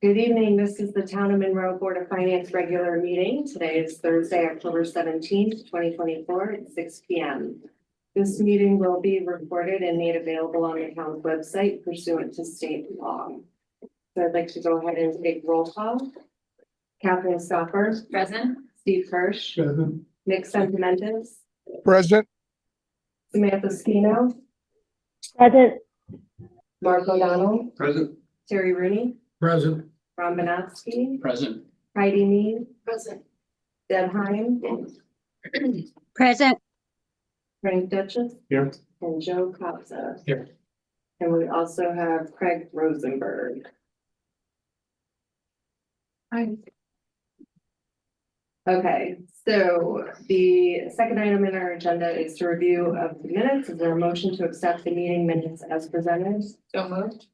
Good evening. This is the Town of Monroe Board of Finance regular meeting. Today is Thursday, October 17th, 2024 at 6 p.m. This meeting will be recorded and made available on the town's website pursuant to state law. So I'd like to go ahead and take roll call. Catherine Stopper. Present. Steve Hirsch. Present. Nick Sentimentis. Present. Samantha Spino. Present. Mark O'Donnell. Present. Terry Rooney. Present. Ron Benotsky. Present. Heidi Mead. Present. Deb Heim. Present. Frank Duchess. Here. And Joe Copsa. Here. And we also have Craig Rosenberg. Hi. Okay, so the second item in our agenda is the review of the minutes. Is there a motion to accept the meeting minutes as presented? So moved.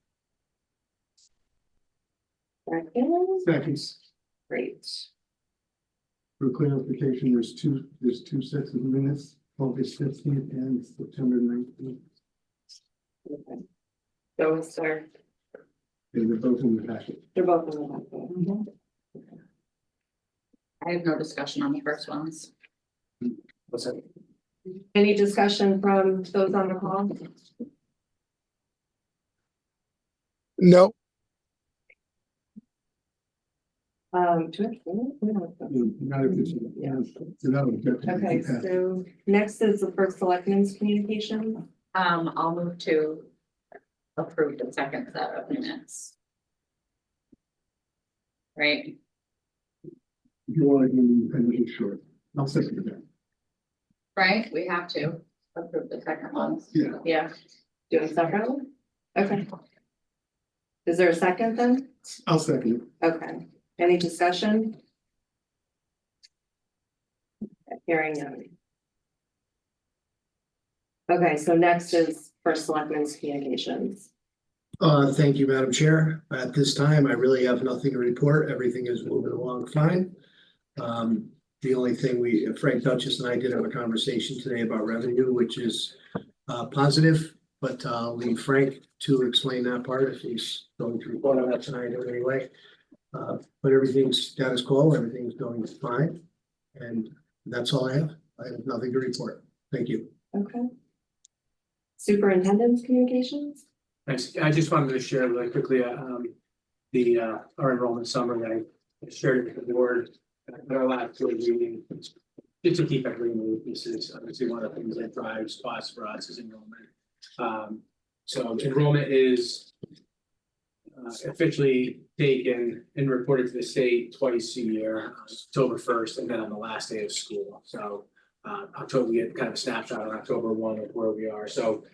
Second, Seconds. great. For clarification, there's two sets of minutes, August 15th and September 19th. Okay. So sir, And they're both in the packet. they're both in the packet. I have no discussion on the first ones. What's that? Any discussion from those on the call? No. Not if it's. Yeah. Okay, Okay. so next is the first selectmen's communication. I'll move to approve the second set of minutes. Right, If you want to do independently short, I'll second that. right, we have to approve the second ones. Yeah. Yeah, Do a second? Okay. Is there a second then? I'll second it. Okay, any discussion? Hearing none. Okay, so next is first selectmen's communications. Thank you, Madam Chair. At this time, I really have nothing to report. Everything is moving along fine. The only thing Frank Duchess and I did have a conversation today about revenue, which is positive, but I'll leave Frank to explain that part if he's going to report on that tonight in any way. But everything's status quo, everything's going fine. And that's all I have. I have nothing to report. Thank you. Okay. Superintendent's communications? Thanks. I just wanted to share really quickly, our enrollment summary. I shared it with the board at our last board meeting. Just to keep everything moving pieces. Obviously, one of the things that drives costs for us is enrollment. So enrollment is officially taken and reported to the state twice a year, October 1st, and then on the last day of school. So October, we get kind of a snapshot on October 1 of where we are. So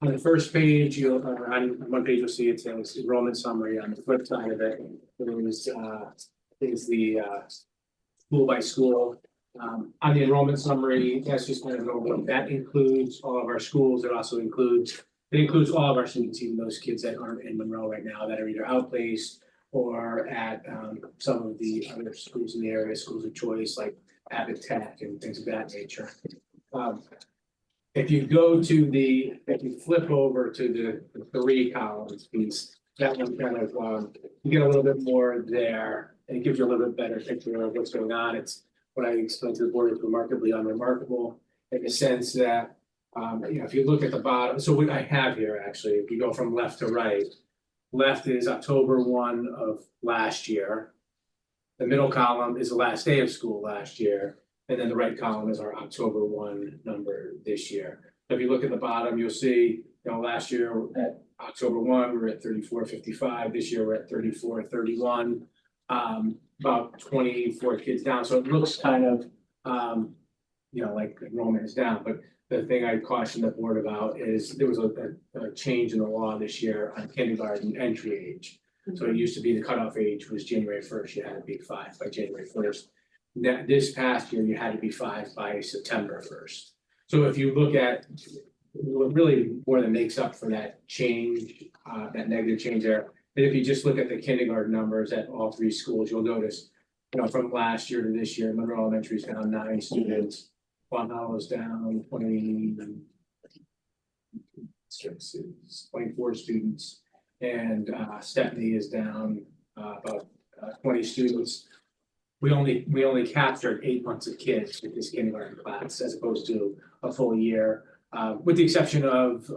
on the first page, on one page, you'll see it says enrollment summary. On the flip side of it, is the school by school. On the enrollment summary, that's just kind of what that includes all of our schools. It also includes all of our students, even those kids that aren't in Monroe right now that are either outplaced or at some of the other schools in the area, schools of choice like Abbott Tech and things of that nature. If you flip over to the three columns piece, that one kind of, you get a little bit more there, and it gives you a little bit better picture of what's going on. It's what I explained to the board is remarkably unremarkable in the sense that, if you look at the bottom, so what I have here actually, if you go from left to right, left is October 1 of last year. The middle column is the last day of school last year. And then the right column is our October 1 number this year. So if you look at the bottom, you'll see, last year at October 1, we were at 3455. This year we're at 3431. About 24 kids down. So it looks kind of, like enrollment is down. But the thing I caution the board about is there was a change in the law this year on kindergarten entry age. So it used to be the cutoff age was January 1st. You had to be 5 by January 1st. This past year, you had to be 5 by September 1st. So if you look at what really more than makes up for that change, that negative change there, and if you just look at the kindergarten numbers at all three schools, you'll notice, from last year to this year, Monroe Elementary is down 9 students, Bon Hollow's down 24 students, and Stepney is down about 20 students. We only captured 8 months of kids with this kindergarten class as opposed to a full year. With the exception of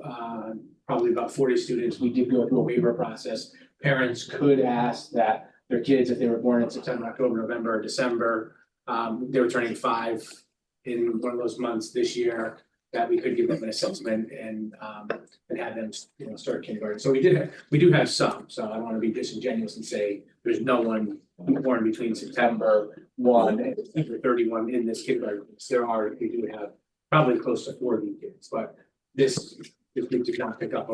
probably about 40 students, we did go through a waiver process. Parents could ask that their kids, if they were born in September, October, November, or December, they were turning 5 in one of those months this year, that we could give them an assessment and have them, start kindergarten. So we do have some, so I don't want to be disingenuous and say there's no one born between September 1 and September 31 in this kindergarten. We do have probably close to 40 kids, but this group did not pick up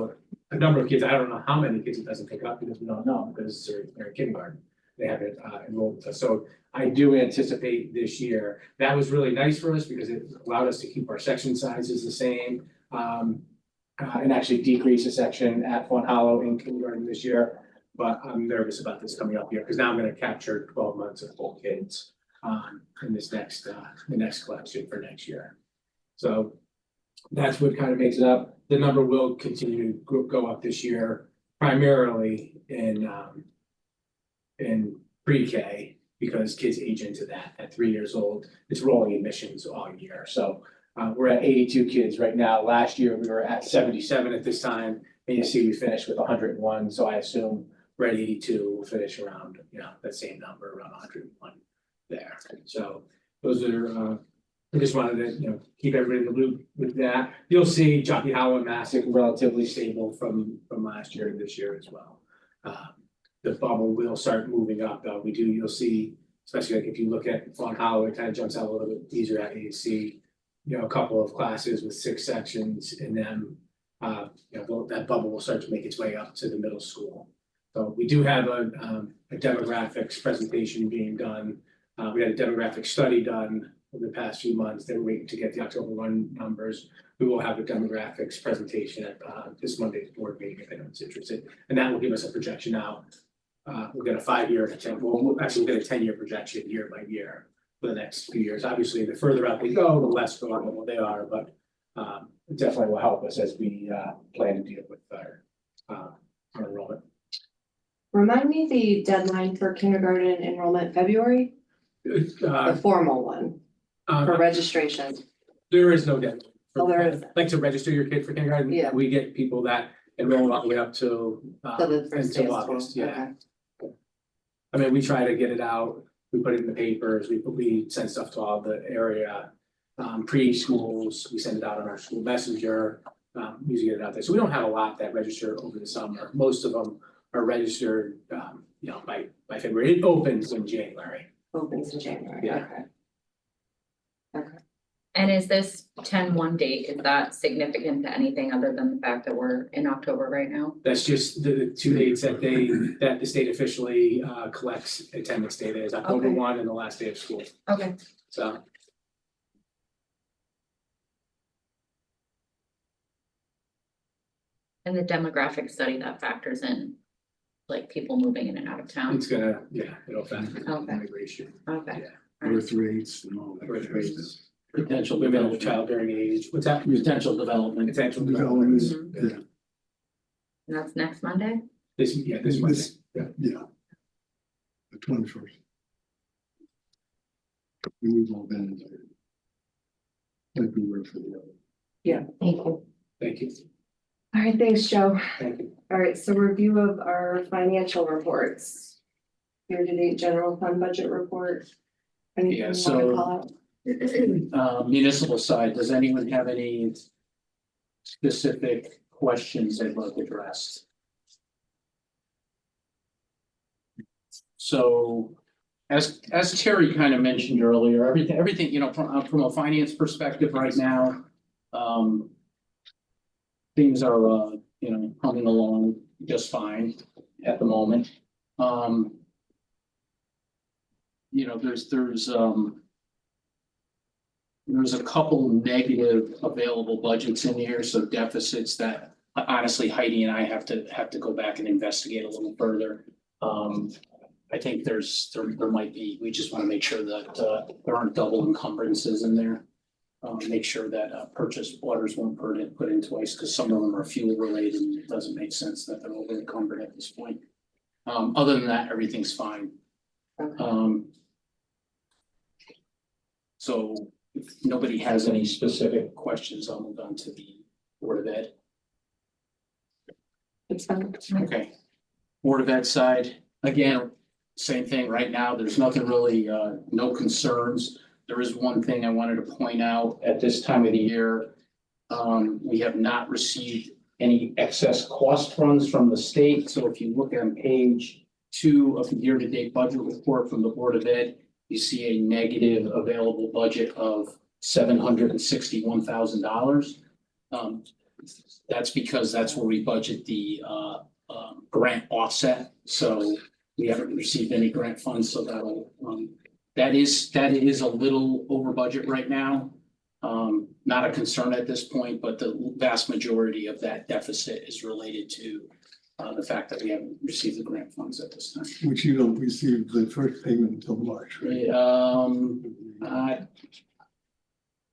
a number of kids. I don't know how many kids it doesn't pick up because we don't know, because they're in kindergarten. They haven't enrolled with us. So I do anticipate this year. That was really nice for us because it allowed us to keep our section sizes the same. And actually decrease a section at Font Hollow in kindergarten this year. But I'm nervous about this coming up here because now I'm going to capture 12 months of full kids in this next the next collection for next year. So that's what kind of makes it up. The number will continue to go up this year, primarily in pre-K, because kids age into that at 3 years old. It's rolling admissions all year. So we're at 82 kids right now. Last year we were at 77 at this time, and you see we finished with 101. So I assume we're at 82, we'll finish around, that same number, around 101 there. So those are, I just wanted to, keep everybody in the loop with that. You'll see Jockey Hollow and Massac relatively stable from last year to this year as well. The bubble will start moving up. You'll see, especially like if you look at Font Hollow, it kind of jumps out a little bit easier at AC. A couple of classes with 6 sections in them. That bubble will start to make its way up to the middle school. So we do have a demographics presentation being done. We had a demographic study done over the past few months. They were waiting to get the October 1 numbers. We will have a demographics presentation at this Monday's board meeting if anyone's interested. And that will give us a projection out. We'll get a 5-year, we'll actually get a 10-year projection year by year for the next few years. Obviously, the further out they go, the less reliable they are, but it definitely will help us as we plan to deal with our enrollment. Remind me the deadline for kindergarten enrollment, February, the formal one for registration. There is no deadline. Oh, there is. Like to register your kid for kindergarten, Yeah. we get people that enroll all the way up to So the first day until of school. August, yeah. Okay. I mean, we try to get it out, we put it in the papers, we send stuff to all the area preschools, we send it out on our school messenger, usually get it out there. So we don't have a lot that register over the summer. Most of them are registered, by February. It opens in January. Opens in January, Yeah. okay. And is this 10-1 date, is that significant to anything other than the fact that we're in October right now? That's just the 2 dates that the state officially collects attendance data is October Okay. 1 and the last day of school. Okay. So And the demographic study that factors in, like people moving in and out of town? it's gonna, it'll factor in Okay. migration. Okay. Birth rates and all that. Birth rates. Potential Women of development, childbearing age, what's that? potential development. Potential Development, developments. yeah, And that's next Monday? This Monday. yeah. The 21st. And we've all been invited. Like we were for the other. Thank you. Thank you. All right, thanks, Joe. Thank you. All right, so review of our financial reports. Year-to-date general fund budget report. Anything you Yeah, wanna so- call out? Municipal side, does anyone have any specific questions they'd like addressed? So, as Terry kind of mentioned earlier, everything, from a finance perspective right now, things are, coming along just fine at the moment. There's a couple negative available budgets in here, so deficits that honestly Heidi and I have to go back and investigate a little further. I think there might be, we just want to make sure that there aren't double encumbrances in there. Make sure that purchase orders weren't put in twice, because some of them are fuel related and it doesn't make sense that they're over encumbered at this point. Other than that, everything's fine. Okay. So if nobody has any specific questions, I'll move on to the Board of Ed. It's fine. Okay. Board of Ed side, again, same thing right now. There's nothing really, no concerns. There is one thing I wanted to point out at this time of the year. We have not received any excess cost funds from the state. So if you look on page 2 of the year-to-date budget report from the Board of Ed, you see a negative available budget of $761,000. That's because that's where we budget the grant offset. So we haven't received any grant funds, so that'll that is a little over budget right now. Not a concern at this point, but the vast majority of that deficit is related to the fact that we haven't received the grant funds at this time. Which you don't receive the first payment until March, right?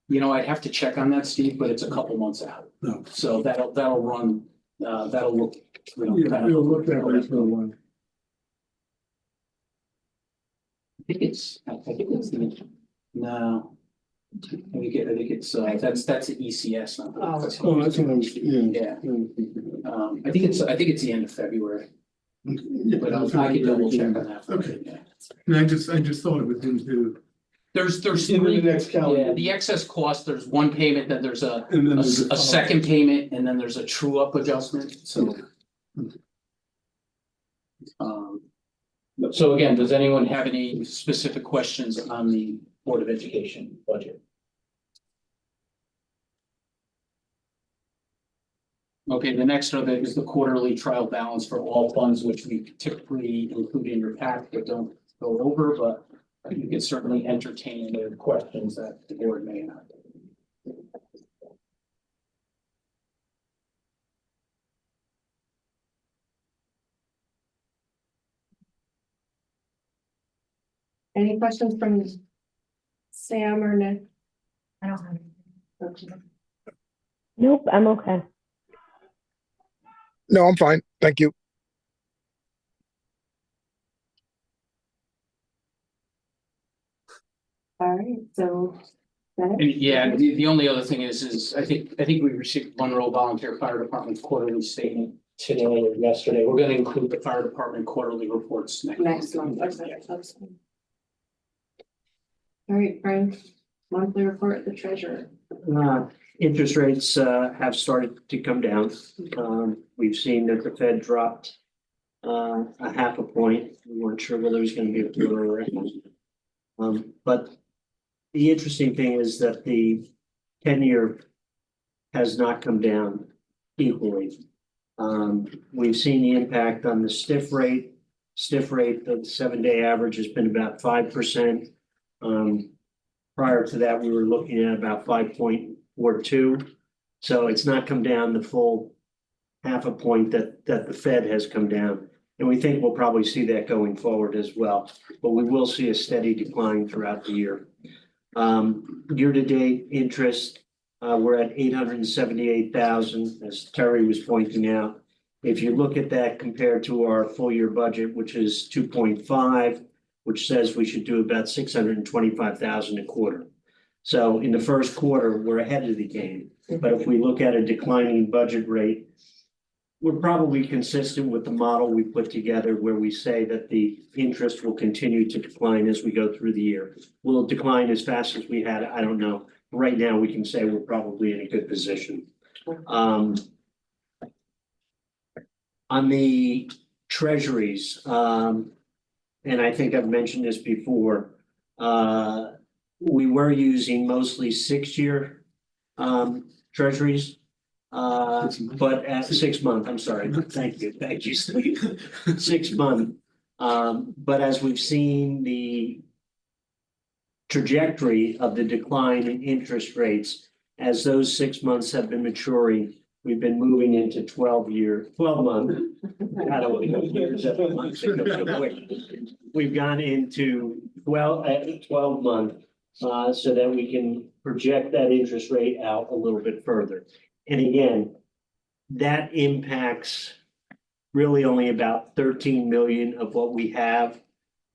You know, I'd have to check on that, Steve, but it's a couple months out. No. So that'll run, that'll look. Yeah, you'll look that way for a while. I think it's no. I think it's, that's the ECS number. Oh. Oh, that's what I was, yeah. Yeah. I think it's the end of February, Yeah, but that's I what could double check on yeah. that. Okay. Yeah. And I just thought it was into, There's in the three, next calendar. yeah, the excess cost, there's one payment, then there's a And then there's a second payment, and then there's a true up adjustment, so. So again, does anyone have any specific questions on the Board of Education budget? Okay, the next of it is the quarterly trial balance for all funds, which we typically include in your pack, but don't go over, but you can certainly entertain the questions that the board may have. Any questions from Sam or Nick? I don't have. Okay. Nope, I'm okay. No, I'm fine. Thank you. All right, so. And yeah, the only other thing is I think we received Monroe Volunteer Fire Department's quarterly statement today or yesterday. We're gonna include the fire department quarterly reports Next month. Okay, that's fine. All right, Frank, monthly report of the treasurer. Interest rates have started to come down. We've seen that the Fed dropped a half a point. We weren't sure whether it was going to be a quarter or a half. But the interesting thing is that the 10-year has not come down equally. We've seen the impact on the stiff rate. Stiff rate, the 7-day average has been about 5%. Prior to that, we were looking at about 5.42. So it's not come down the full half a point that the Fed has come down. And we think we'll probably see that going forward as well. But we will see a steady decline throughout the year. Year-to-date interest, we're at 878,000, as Terry was pointing out. If you look at that compared to our full year budget, which is 2.5, which says we should do about 625,000 a quarter. So in the first quarter, we're ahead of the game. But if we look at a declining budget rate, we're probably consistent with the model we put together where we say that the interest will continue to decline as we go through the year. Will it decline as fast as we had? I don't know. Right now, we can say we're probably in a good position. On the treasuries, and I think I've mentioned this before, we were using mostly 6-year treasuries. But at 6 month, I'm sorry, thank you, Steve. 6 month. But as we've seen the trajectory of the decline in interest rates, as those 6 months have been maturing, we've been moving into 12 month. I don't want to go years after months. We've gone into 12 month, so that we can project that interest rate out a little bit further. And again, that impacts really only about 13 million of what we have.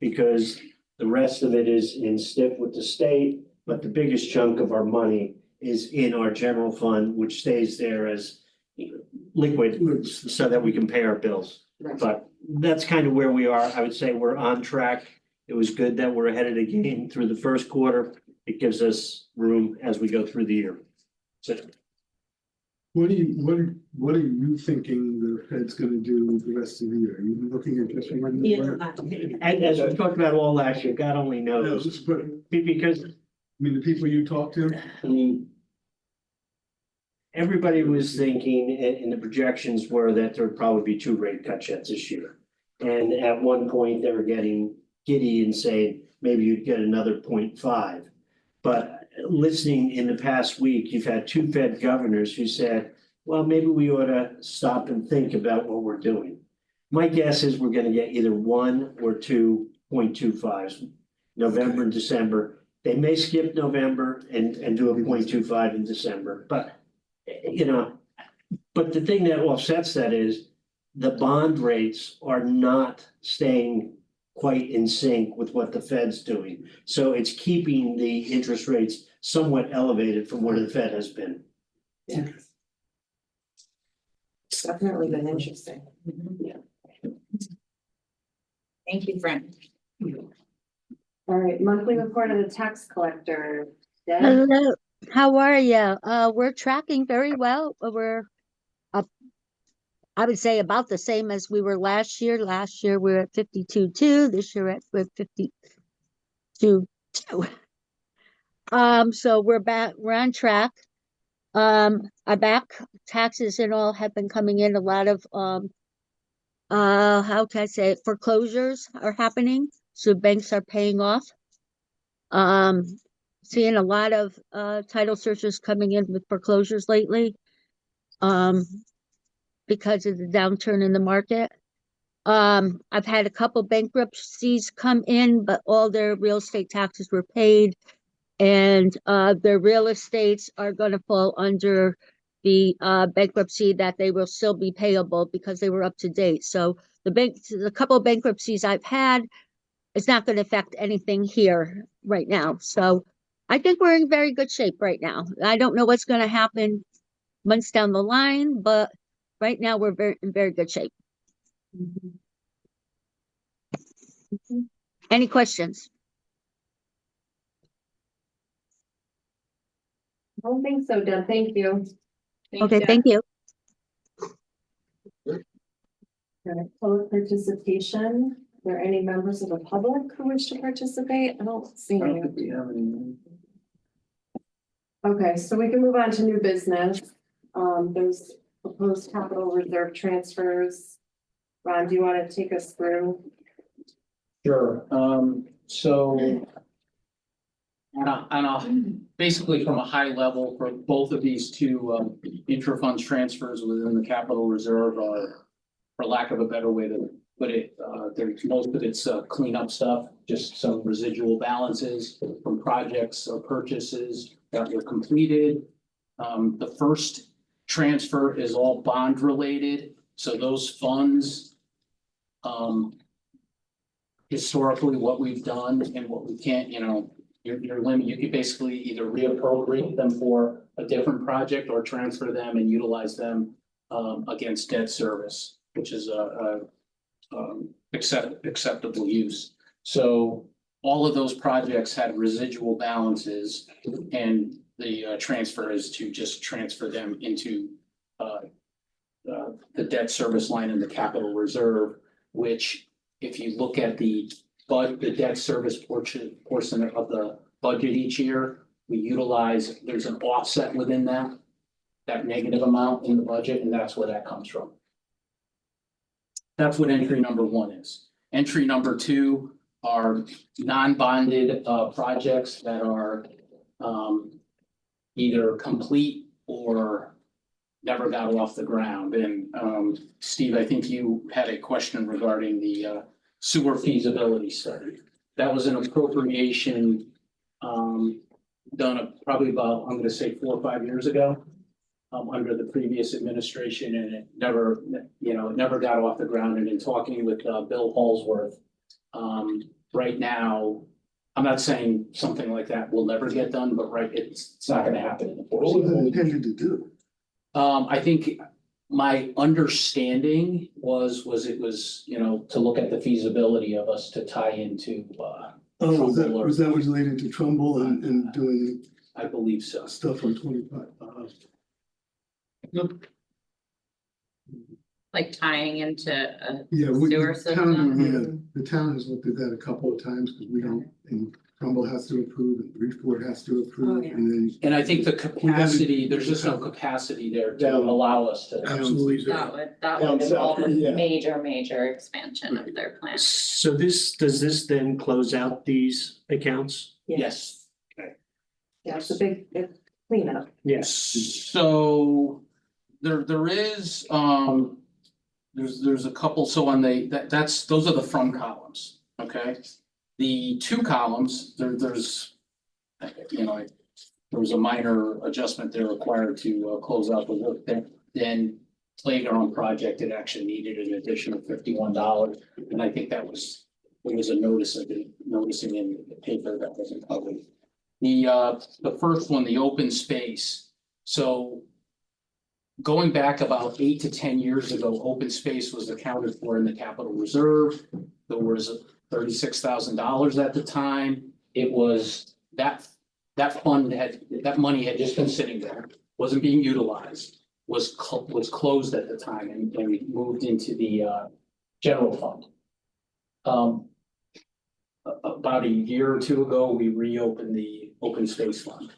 Because the rest of it is in STIP with the state, but the biggest chunk of our money is in our general fund, which stays there as liquid so that we can pay our bills. But that's kind of where we are. I would say we're on track. It was good that we're ahead of the game through the first quarter. It gives us room as we go through the year. So What are you thinking the Fed's gonna do the rest of the year? Are you looking at just one? and as we talked about all last year, God only knows. But, I Because mean, the people you talk to, everybody was thinking, and the projections were that there would probably be 2 rate cuts yet this year. And at one point, they were getting giddy and saying, maybe you'd get another 0.5. But listening in the past week, you've had 2 Fed governors who said, well, maybe we ought to stop and think about what we're doing. My guess is we're gonna get either 1 or 2 0.25s, November and December. They may skip November and do a 0.25 in December, but but the thing that offsets that is the bond rates are not staying quite in sync with what the Fed's doing. So it's keeping the interest rates somewhat elevated from where the Fed has been. It's definitely been interesting. Thank you, Frank. All right, monthly report of the tax collector. Deb? Hello, how are you? We're tracking very well. We're up, I would say about the same as we were last year. Last year we were at 52.2. This year we're 52.2. So we're back, we're on track. Our back taxes and all have been coming in. A lot of how can I say it? Foreclosures are happening, so banks are paying off. Seeing a lot of title searches coming in with foreclosures lately, because of the downturn in the market. I've had a couple bankruptcies come in, but all their real estate taxes were paid, and their real estates are going to fall under the bankruptcy that they will still be payable because they were up to date. So the couple of bankruptcies I've had, it's not going to affect anything here right now. So I think we're in very good shape right now. I don't know what's going to happen months down the line, but right now we're in very good shape. Any questions? I don't think so, Deb. Thank you. Okay, thank you. All right, public participation. Are there any members of the public who wish to participate? I don't see any. Okay, so we can move on to new business. There's proposed capital reserve transfers. Ron, do you want to take us through? Sure, so. Basically from a high level for both of these two intra-fund transfers within the capital reserve are, for lack of a better way to put it, there's most of it's cleanup stuff, just some residual balances from projects or purchases that were completed. The first transfer is all bond related, so those funds, historically what we've done and what we can't, your limit, you could basically either reappropriate them for a different project or transfer them and utilize them against debt service, which is a acceptable use. So all of those projects had residual balances, and the transfer is to just transfer them into the debt service line in the capital reserve, which if you look at the debt service portion of the budget each year, we utilize, there's an offset within that negative amount in the budget, and that's where that comes from. That's what entry number 1 is. Entry number 2 are non-bonded projects that are either complete or never got off the ground. And Steve, I think you had a question regarding the sewer feasibility study. That was an appropriation done probably about, I'm gonna say 4 or 5 years ago. under the previous administration, and it never, it never got off the ground. And in talking with Bill Holsworth, right now, I'm not saying something like that will never get done, but it's not gonna happen in the What was it foreseeable. intended to do? I think my understanding was it was, to look at the feasibility of us to tie into, Oh, Trumbull was that related to Trumbull and doing I believe so. stuff on 25? Like tying into a Yeah, sewer the town, system. yeah, the town has looked at that a couple of times because we don't, and Trumbull has to approve and Bridgeport has to approve yeah. and then. And I think the capacity, there's just no capacity there to Down. allow us to. Absolutely. That would Down involve south, a yeah. major expansion of their plant. So does this then close out these accounts? Yes. Yeah, it's a big cleanup. Yes. So there is, there's a couple, so on those are the from columns, okay? The two columns, there's, there was a minor adjustment there required to close out the work that then playground project, it actually needed an additional $51. And I think there was a noticing in the paper that wasn't covered. The first one, the open space. So going back about 8 to 10 years ago, open space was accounted for in the capital reserve. There was $36,000 at the time. It was that money had just been sitting there, wasn't being utilized, was closed at the time and we moved into the general fund. About a year or two ago, we reopened the open space fund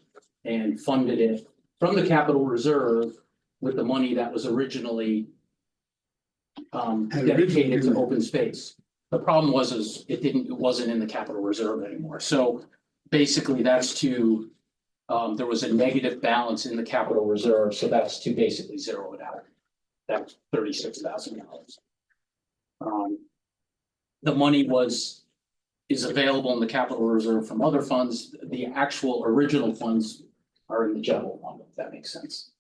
and funded it from the capital reserve with the money that was originally dedicated to open space. The problem was it wasn't in the capital reserve anymore. So basically that's to, there was a negative balance in the capital reserve. So that's to basically zero it out. That's $36,000. The money is available in the capital reserve from other funds. The actual original funds are in the general fund, if that makes sense.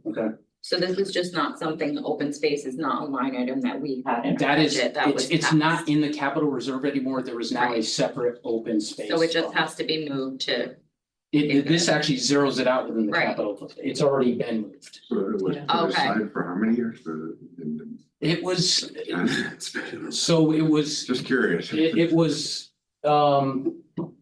Okay. So this is just not something, the open space is not a line item that we had in our That is, budget that was it's passed. not in the capital reserve anymore. There is now a Right. separate open space. So it just fund. has to be moved to, This actually zeroes it out within the Right. capital. It's already been moved. So it was Yeah. put Okay. aside for how many years? It was, It's been- so it was, Just curious. it was,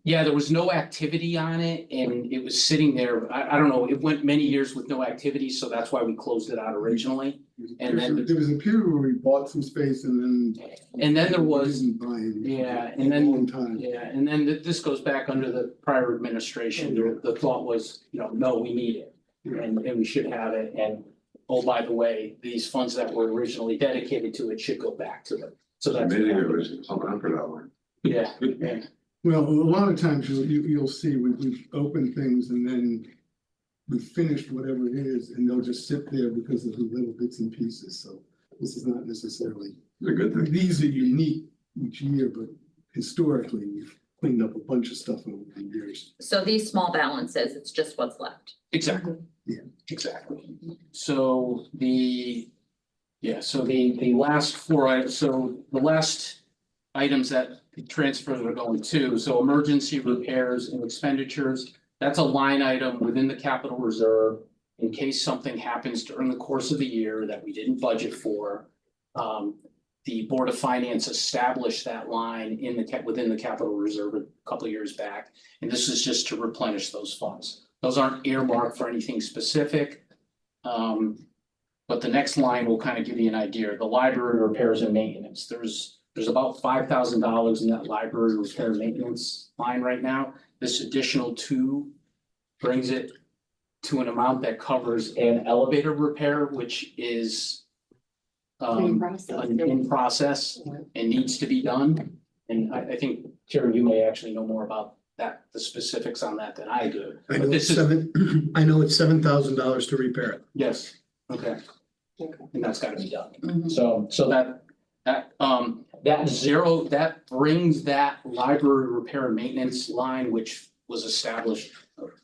yeah, there was no activity on it and it was sitting there. I don't know, it went many years with no activity, so that's why we closed it out originally. And then, There was a period where we bought some space and then. there was, we didn't buy any. yeah, For and a long then, time. yeah, and then this goes back under the prior administration. The thought was, no, we need it. And we should have it. And oh, by the way, these funds that were originally dedicated to it should go back to it. So that's. what Amazing it happened. was held on for that long. Yeah, yeah. Well, a lot of times you'll see we've opened things and then we've finished whatever it is and they'll just sit there because of the little bits and pieces. So this is not necessarily, It's a good thing. these are unique each year, but historically we've cleaned up a bunch of stuff over the years. so these small balances, it's just what's left. Exactly. Yeah. Exactly. So the last four items, so the last items that the transfers are going to, so emergency repairs and expenditures, that's a line item within the capital reserve in case something happens during the course of the year that we didn't budget for. The Board of Finance established that line within the capital reserve a couple of years back, and this is just to replenish those funds. Those aren't earmarked for anything specific. But the next line will kind of give you an idea. The library repairs and maintenance, there's about $5,000 in that library repair and maintenance line right now. This additional two brings it to an amount that covers an elevator repair, which is In process. in process and needs to be done. And I think, Terry, you may actually know more about that, the specifics on that than I do. I But know this it's is, $7,000 to repair it. yes, okay. Okay. And that's gotta be done. Mhm. So that brings that library repair and maintenance line, which was established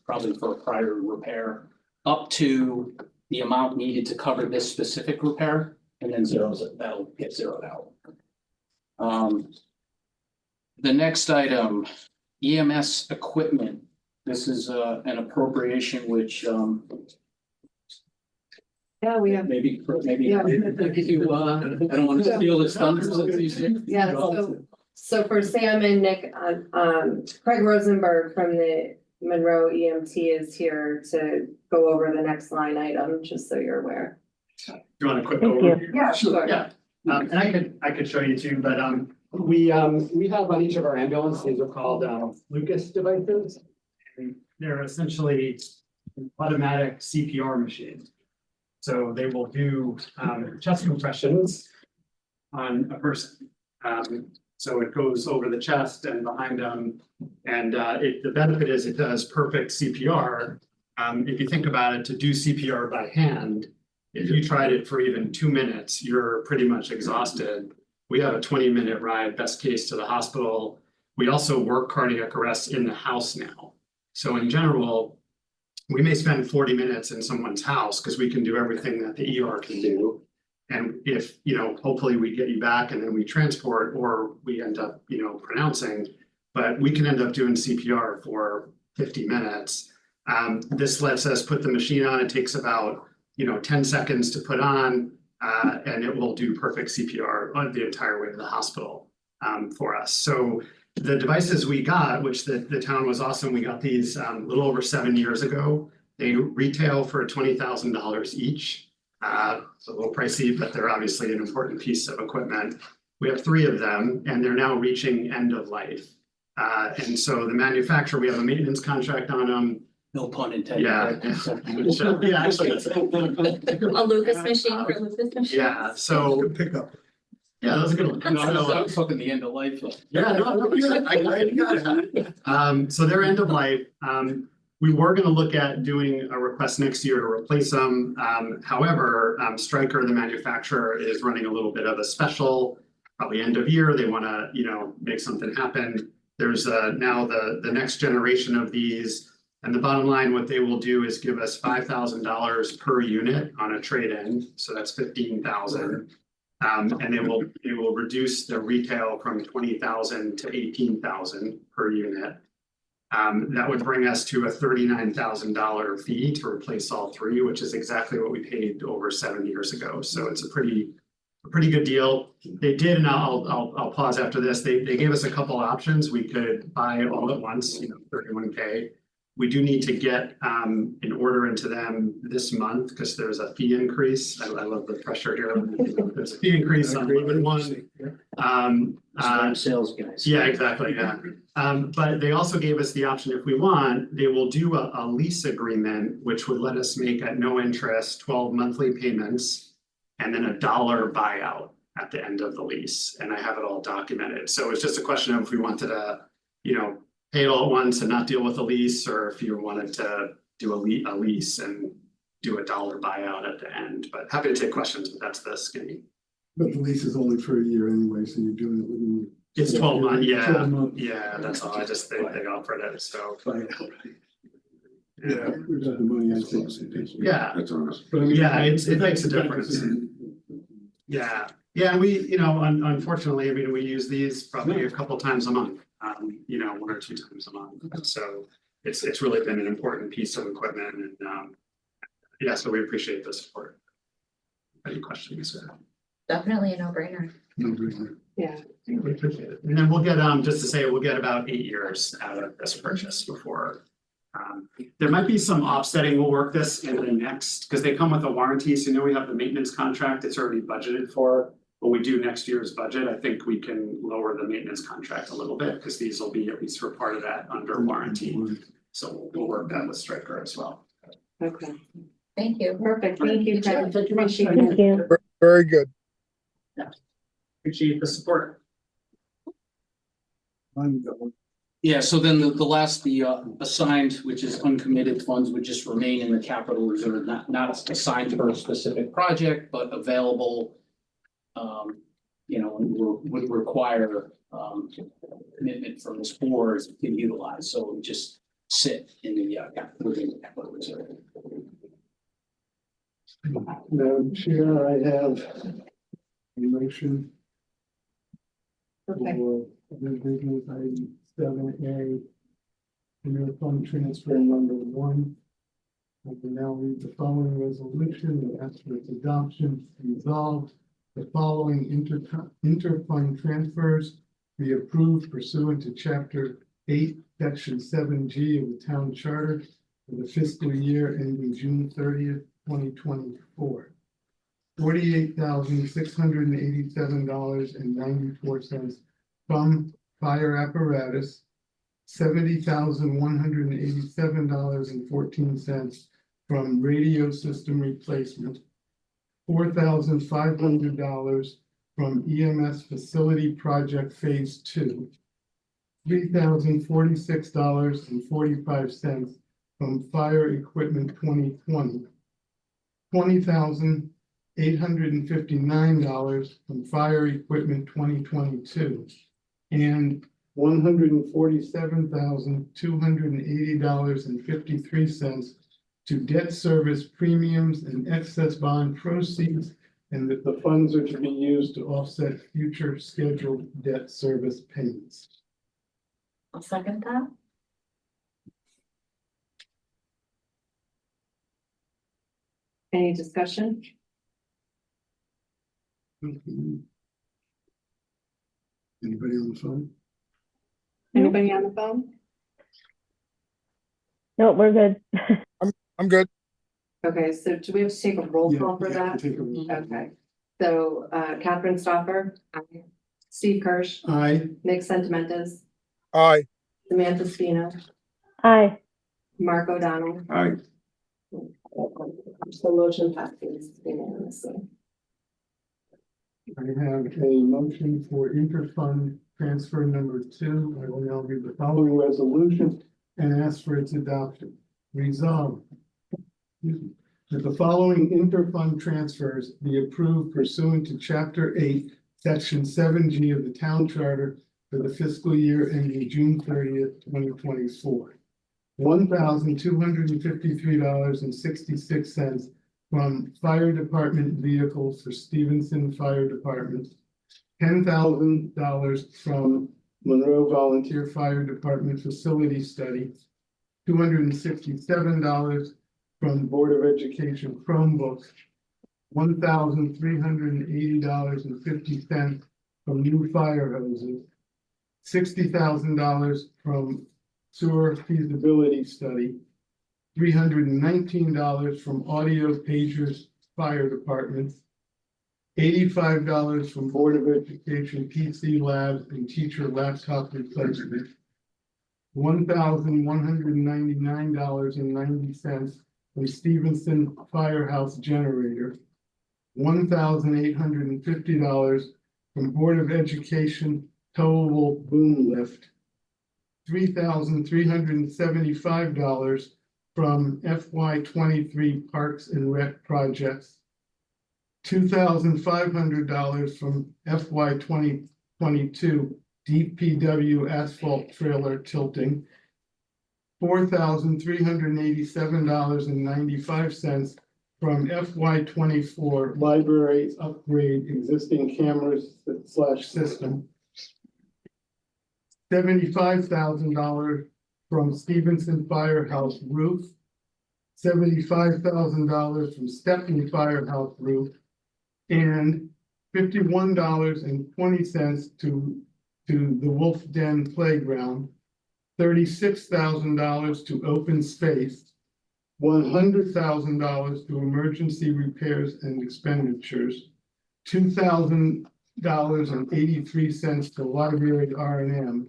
probably for a prior repair, up to the amount needed to cover this specific repair, and then that'll get zeroed out. The next item, EMS equipment. This is an appropriation which Yeah, we have, maybe Yeah. I don't want to steal this thunder since he's here. yeah, so for Sam and Nick, Craig Rosenberg from the Monroe EMT is here to go over the next line item, just so you're aware. You want a quick Thank you. overview? Yeah, sure. Yeah, and I could show you too, but we have on each of our ambulances, these are called Lucas devices. And they're essentially automatic CPR machines. So they will do chest compressions on a person. So it goes over the chest and behind them. And the benefit is it does perfect CPR. If you think about it, to do CPR by hand, if you tried it for even 2 minutes, you're pretty much exhausted. We have a 20-minute ride, best case, to the hospital. We also work cardiac arrest in the house now. So in general, we may spend 40 minutes in someone's house because we can do everything that the ER can do. And if, hopefully we get you back and then we transport, or we end up, pronouncing, but we can end up doing CPR for 50 minutes. This lets us put the machine on. It takes about 10 seconds to put on, and it will do perfect CPR on the entire way to the hospital for us. So the devices we got, which the town was awesome, we got these a little over 7 years ago. They retail for $20,000 each. It's a little pricey, but they're obviously an important piece of equipment. We have 3 of them, and they're now reaching end of life. And so the manufacturer, we have a maintenance contract on them. No pun intended. Yeah. Yeah, actually, A Lucas machine for Lucas machine? yeah, so, Good pickup. yeah, that was a good one. No, I So, was talking the end of life. yeah, no, I got it. So they're end of life. We were gonna look at doing a request next year to replace them. However, Stryker, the manufacturer, is running a little bit of a special, probably end of year. They wanna, make something happen. There's now the next generation of these. And the bottom line, what they will do is give us $5,000 per unit on a trade-in, so that's 15,000. And they will reduce the retail from 20,000 to 18,000 per unit. That would bring us to a $39,000 fee to replace all 3, which is exactly what we paid over 7 years ago. So it's a pretty good deal. They did, and I'll pause after this. They gave us a couple options. We could buy all at once, 31K. We do need to get an order into them this month because there's a fee increase. I love the pressure here. There's a fee increase on 11/1. Sales guys. Yeah, exactly, yeah. But they also gave us the option, if we want, they will do a lease agreement, which would let us make at no interest 12 monthly payments and then $1 buyout at the end of the lease. And I have it all documented. So it's just a question of if we wanted to, pay it all at once and not deal with a lease, or if you wanted to do a lease and do $1 buyout at the end. But happy to take questions, but that's the skinny. But the lease is only for a year anyway, so you're doing it within. It's 12 months, yeah, 12 months. yeah, that's all. They offered it, so. Yeah, we got the money, I think. Yeah. That's on us. Yeah, it makes a difference. Yeah, and we, unfortunately, we use these probably a couple times a month, 1 or 2 times a month. So it's really been an important piece of equipment, and yeah, so we appreciate the support. Any questions? Definitely a no-brainer. Yeah. We appreciate it. And then we'll get, just to say, we'll get about 8 years out of this purchase before. There might be some offsetting. We'll work this in the next, because they come with a warranty. So we have the maintenance contract. It's already budgeted for. When we do next year's budget, I think we can lower the maintenance contract a little bit because these will be at least for part of that under warranty. So we'll work that with Stryker as well. Okay, Thank you. perfect. Thank you, Craig. Appreciate Thank it. you. Very good. Appreciate the support. Yeah, so then the last, assigned, which is uncommitted funds, would just remain in the capital reserve, not assigned for a specific project, but available. Would require commitment from this board to utilize, so it would just sit in the within the capital reserve. Madam Chair, I have a motion Okay, for the business item 7A. Interfund transfer number 1. I will now read the following resolution and ask for its adoption. Resolved, the following interfund transfers be approved pursuant to Chapter 8, Section 7G of the Town Charter for the fiscal year ending June 30th, 2024. $48,687.94 from fire apparatus, $70,187.14 from radio system replacement, $4,500 from EMS facility project phase 2, $3,046.45 from fire equipment 2020, $20,859 from fire equipment 2022, and $147,280.53 to debt service premiums and excess bond proceeds, and that the funds are to be used to offset future scheduled debt service payments. I'll second that. any discussion? Anybody on the phone? Anybody on the phone? No, we're good. I'm good. Okay, so do we have to take a roll call for Yeah, that? take a roll. Okay, so Catherine Stoffer. Aye. Steve Kirsch, Aye. Nick Sentimentos, Aye. Samantha Spino, Aye. Mark O'Donnell. Aye. So motion passes unanimously. I have a motion for interfund transfer number 2. I will now read the following resolution and ask for its adoption. Resolved, that the following interfund transfers be approved pursuant to Chapter 8, Section 7G of the Town Charter for the fiscal year ending June 30th, 2024. $1,253.66 from Fire Department vehicles for Stevenson Fire Department, $10,000 from Monroe Volunteer Fire Department Facility Study, $267 from Board of Education Chromebooks, $1,380.50 from new fire hoses, $60,000 from sewer feasibility study, $319 from audio pagers fire departments, $85 from Board of Education PC labs and teacher laptop replacement, $1,199.90 from Stevenson Firehouse generator, $1,850 from Board of Education towable boom lift, $3,375 from FY23 Parks and Rec projects, $2,500 from FY2022 DPW asphalt trailer tilting, $4,387.95 from FY24 library upgrade existing cameras / system, $75,000 from Stevenson Firehouse roof, $75,000 from Stepney Firehouse roof, and $51.20 to the Wolf Den Playground, $36,000 to open space, $100,000 to emergency repairs and expenditures, $2,000.83 to library R&M,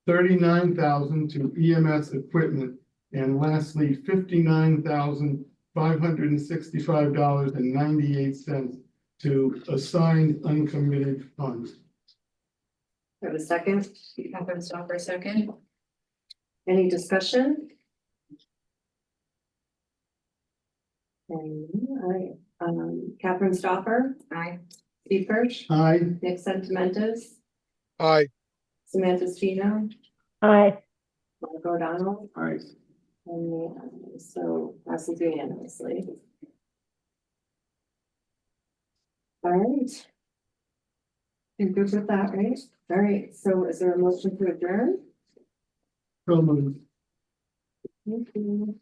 $39,000 to EMS equipment, and lastly, $59,565.98 to assigned uncommitted funds. Have a second? Catherine Stoffer, second. Any discussion? Alright, Catherine Stoffer, Aye. Steve Kirsch, Aye. Nick Sentimentos, Aye. Samantha Spino, Aye. Mark O'Donnell, Aye. and so passes unanimously. All right. You're good with that, right? All right, so is there a motion to adjourn? So moved. Thank you.